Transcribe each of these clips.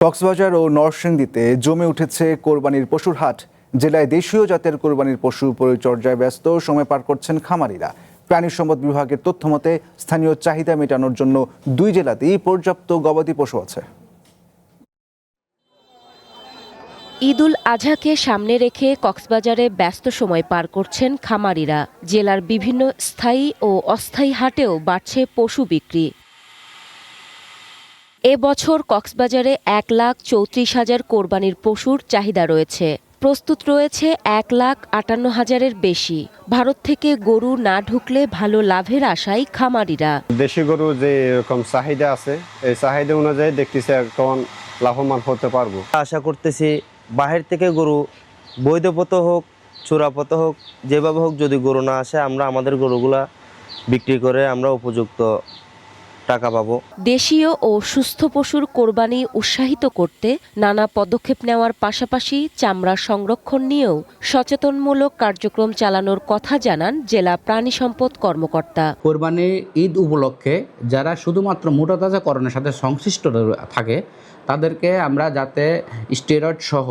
কক্সবাজার ও নরসিংদীতে জমে উঠেছে কোরবানির পশুর হাট। জেলায় দেশীয় জাতের কোরবানির পশু পরিচর্যায় ব্যস্ত সময় পার করছেন খামারিরা। প্রাণী সম্পদ বিভাগের তথ্য মতে স্থানীয় চাহিদা মেটানোর জন্য দুই জেলাতেই পর্যাপ্ত গবাদি পশু আছে। ঈদুল আজহাকে সামনে রেখে কক্সবাজারে ব্যস্ত সময় পার করছেন খামারিরা। জেলার বিভিন্ন স্থায়ী ও অস্থায়ী হাটেও বাড়ছে পশু বিক্রি। এবছর কক্সবাজারে 1,34,000 কোরবানির পশুর চাহিদা রয়েছে। প্রস্তুত রয়েছে 1,58,000-এর বেশি। ভারত থেকে গরু না ঢুকলে ভালো লাভের আশায় খামারিরা। দেশি গরু যে এরকম চাহিদা আছে, এই চাহিদা অনুযায়ী দেখতেছি এখন লাভবান হতে পারবো। আশা করতেছি বাহির থেকে গরু বৈধপত হোক চোরাপত হোক যেভাবে হোক, যদি গরু না আসে আমরা আমাদের গরুগুলা বিক্রি করে আমরা উপযুক্ত টাকা পাবো। দেশীয় ও সুস্থ পশুর কোরবানি উৎসাহিত করতে নানা পদক্ষেপ নেওয়ার পাশাপাশি চামড়া সংরক্ষণ নিয়েও সচেতনমূলক কার্যক্রম চালানোর কথা জানান জেলা প্রাণী সম্পদ কর্মকর্তা। কোরবানি ঈদ উপলক্ষে যারা শুধুমাত্র মোটাতাজাকরণের সাথে সংশ্লিষ্ট থাকে তাদেরকে আমরা যাতে স্টেরয়েড সহ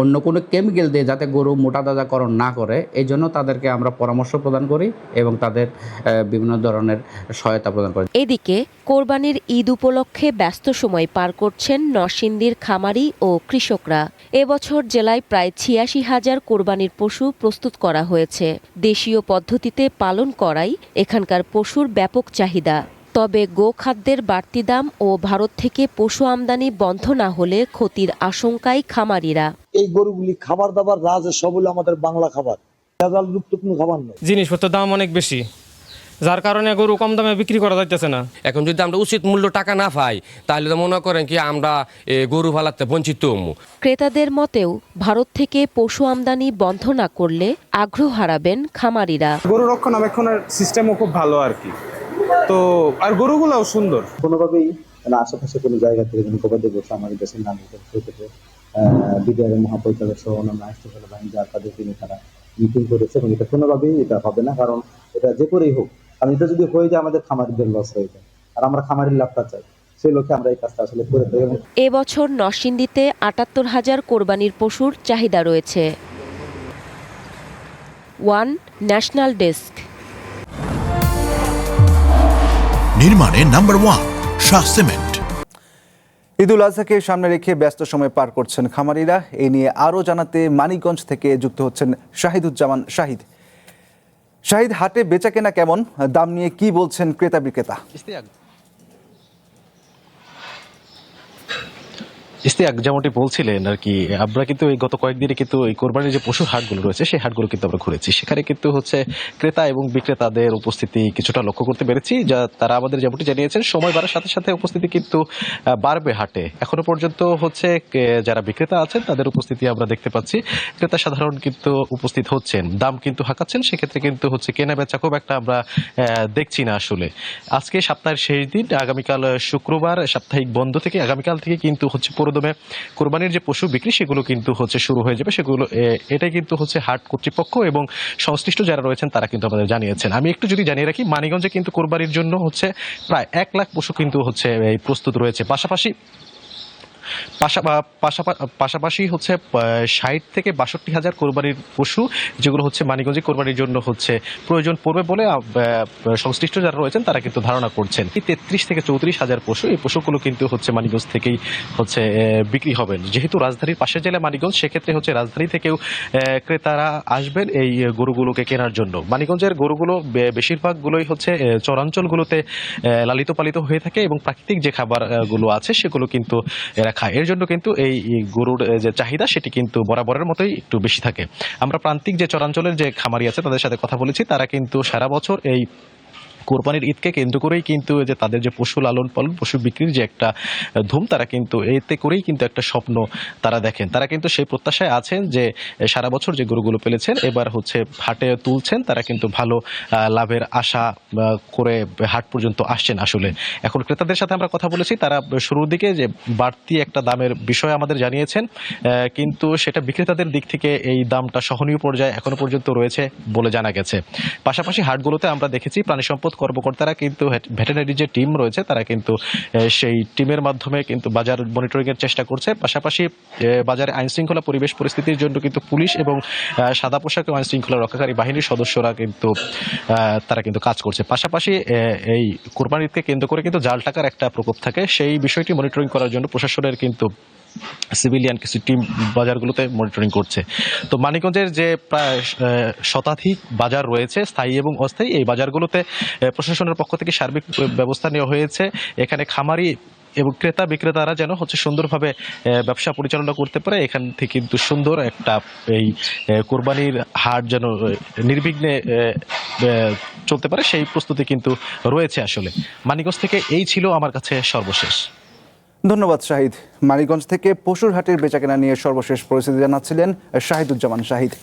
অন্য কোনো কেমিক্যাল দিয়ে যাতে গরু মোটাতাজাকরণ না করে, এই জন্য তাদেরকে আমরা পরামর্শ প্রদান করি এবং তাদের বিভিন্ন ধরনের সহায়তা প্রদান করি। এদিকে কোরবানির ঈদ উপলক্ষে ব্যস্ত সময় পার করছেন নরসিংদীর খামারি ও কৃষকরা। এবছর জেলায় প্রায় 86,000 কোরবানির পশু প্রস্তুত করা হয়েছে। দেশীয় পদ্ধতিতে পালন করাই এখানকার পশুর ব্যাপক চাহিদা। তবে গোখাদ্যের বাড়তি দাম ও ভারত থেকে পশু আমদানি বন্ধ না হলে ক্ষতির আশঙ্কায় খামারিরা। এই গরুগুলি খাবার দাবার সব হলো আমাদের বাংলা খাবার, ভেজালযুক্ত কোনো খাবার নয়। জিনিসপত্রের দাম অনেক বেশি, যার কারণে গরু কম দামে বিক্রি করা যাইতেছে না। এখন যদি আমরা উচিত মূল্য টাকা না পাই তাহলে তো মনে করেন কি আমরা গরু ফালাতে বঞ্চিত হবো। ক্রেতাদের মতেও ভারত থেকে পশু আমদানি বন্ধ না করলে আগ্রহ হারাবেন খামারিরা। গরু রক্ষণাবেক্ষণের সিস্টেমও খুব ভালো আর কি, তো আর গরুগুলাও সুন্দর। কোনোভাবেই আশেপাশে কোনো জায়গা থেকে গবাদি পশু আমাদের দেশের নাগরিকদের ক্ষেত্রে বিডিআর মহাপরিচালক সহ অন্যান্য আইনশৃঙ্খলা বাহিনী যার তাদের তিনি তারা মিটিং করেছে এবং এটা কোনোভাবেই এটা হবে না, কারণ এটা যে করেই হোক, কারণ এটা যদি হয়ে যায় আমাদের খামারিদের লস হয়ে যায়, আর আমরা খামারির লাভটা চাই, সেই লক্ষ্যে আমরা এই কাজটা আসলে করে থাকি। এবছর নরসিংদীতে 78,000 কোরবানির পশুর চাহিদা রয়েছে। One national desk. নির্মাণে নাম্বার 1 শাহ সিমেন্ট। ঈদুল আজহাকে সামনে রেখে ব্যস্ত সময় পার করছেন খামারিরা। এই নিয়ে আরও জানাতে মানিকগঞ্জ থেকে যুক্ত হচ্ছেন শাহিদুজ্জামান শাহিদ। শাহিদ, হাটে বেচাকেনা কেমন, দাম নিয়ে কি বলছেন ক্রেতা বিক্রেতা? ইস্তিয়াক, যেমনটি বলছিলেন আর কি, আমরা কিন্তু এই গত কয়েকদিনে কিন্তু এই কোরবানির যে পশুর হাটগুলো রয়েছে সেই হাটগুলো কিন্তু আমরা ঘুরেছি। সেখানে কিন্তু হচ্ছে ক্রেতা এবং বিক্রেতাদের উপস্থিতি কিছুটা লক্ষ্য করতে পেরেছি। যা তারা আমাদের যেমনটি জানিয়েছেন, সময় বাড়ার সাথে সাথে উপস্থিতি কিন্তু বাড়বে হাটে। এখনো পর্যন্ত হচ্ছে যারা বিক্রেতা আছেন তাদের উপস্থিতি আমরা দেখতে পাচ্ছি। ক্রেতা সাধারণ কিন্তু উপস্থিত হচ্ছেন, দাম কিন্তু হাঁকাচ্ছেন। সেক্ষেত্রে কিন্তু হচ্ছে কেনা বেচা খুব একটা আমরা দেখছি না আসলে। আজকে সপ্তাহের শেষ দিন, আগামীকাল শুক্রবার সাপ্তাহিক বন্ধ থেকে আগামীকাল থেকে কিন্তু হচ্ছে দমে কোরবানির যে পশু বিক্রি সেগুলো কিন্তু হচ্ছে শুরু হয়ে যাবে। সেগুলো এটাই কিন্তু হচ্ছে হাট কর্তৃপক্ষ এবং সংশ্লিষ্ট যারা রয়েছেন তারা কিন্তু আমাদের জানিয়েছেন। আমি একটু যদি জানিয়ে রাখি, মানিকগঞ্জে কিন্তু কোরবানির জন্য হচ্ছে প্রায় 1 লাখ পশু কিন্তু হচ্ছে প্রস্তুত রয়েছে। পাশাপাশি হচ্ছে 60 থেকে 62,000 কোরবানির পশু যেগুলো হচ্ছে মানিকগঞ্জে কোরবানির জন্য হচ্ছে প্রয়োজন পড়বে বলে সংশ্লিষ্ট যারা রয়েছেন তারা কিন্তু ধারণা করছেন। 33 থেকে 34,000 পশু, এই পশুগুলো কিন্তু হচ্ছে মানিকগঞ্জ থেকেই হচ্ছে বিক্রি হবেন। যেহেতু রাজধানীর পাশের জেলা মানিকগঞ্জ, সেক্ষেত্রে হচ্ছে রাজধানী থেকেও ক্রেতারা আসবেন এই গরুগুলোকে কেনার জন্য। মানিকগঞ্জের গরুগুলো বেশিরভাগগুলোই হচ্ছে চরাঞ্চলগুলোতে লালিত পালিত হয়ে থাকে এবং প্রাকৃতিক যে খাবারগুলো আছে সেগুলো কিন্তু এরা খায়। এর জন্য কিন্তু এই গরুর যে চাহিদা সেটি কিন্তু বরাবরের মতোই একটু বেশি থাকে। আমরা প্রান্তিক যে চরাঞ্চলের যে খামারি আছে তাদের সাথে কথা বলেছি, তারা কিন্তু সারা বছর এই কোরবানির ঈদকে কেন্দ্র করেই কিন্তু যে তাদের যে পশু লালন পালন, পশু বিক্রির যে একটা ধুম, তারা কিন্তু এতে করেই কিন্তু একটা স্বপ্ন তারা দেখেন। তারা কিন্তু সেই প্রত্যাশায় আছেন যে সারা বছর যে গরুগুলো পেলেছেন এবার হচ্ছে হাটে তুলছেন, তারা কিন্তু ভালো লাভের আশা করে হাট পর্যন্ত আসছেন। আসলে এখন ক্রেতাদের সাথে আমরা কথা বলেছি, তারা শুরুর দিকে যে বাড়তি একটা দামের বিষয় আমাদের জানিয়েছেন, কিন্তু সেটা বিক্রেতাদের দিক থেকে এই দামটা সহনীয় পর্যায়ে এখনো পর্যন্ত রয়েছে বলে জানা গেছে। পাশাপাশি হাটগুলোতে আমরা দেখেছি প্রাণী সম্পদ কর্মকর্তারা কিন্তু ভেটেরিনারি যে টিম রয়েছে তারা কিন্তু সেই টিমের মাধ্যমে কিন্তু বাজার মনিটরিং এর চেষ্টা করছে। পাশাপাশি বাজারে আইন শৃঙ্খলা পরিবেশ পরিস্থিতির জন্য কিন্তু পুলিশ এবং সাদা পোশাক আইন শৃঙ্খলা রক্ষাকারী বাহিনীর সদস্যরা কিন্তু তারা কিন্তু কাজ করছে। পাশাপাশি এই কোরবানিকে কেন্দ্র করে কিন্তু জাল টাকার একটা প্রকোপ থাকে, সেই বিষয়টি মনিটরিং করার জন্য প্রশাসনের কিন্তু সিভিলিয়ান কিছু টিম বাজারগুলোতে মনিটরিং করছে। তো মানিকগঞ্জের যে প্রায় শতাধিক বাজার রয়েছে স্থায়ী এবং অস্থায়ী, এই বাজারগুলোতে প্রশাসনের পক্ষ থেকে সার্বিক ব্যবস্থা নেওয়া হয়েছে। এখানে খামারি এবং ক্রেতা বিক্রেতারা যেন সুন্দরভাবে ব্যবসা পরিচালনা করতে পারে, এখান থেকে কিন্তু সুন্দর একটা এই কোরবানির হাট যেন নির্বিঘ্নে চলতে পারে সেই প্রস্তুতি কিন্তু রয়েছে। আসলে মানিকগঞ্জ থেকে এই ছিল আমার কাছে সর্বশেষ। ধন্যবাদ শাহিদ। মানিকগঞ্জ থেকে পশুর হাটের বেচাকেনা নিয়ে সর্বশেষ পরিস্থিতি জানাচ্ছিলেন শাহিদুজ্জামান শাহিদ।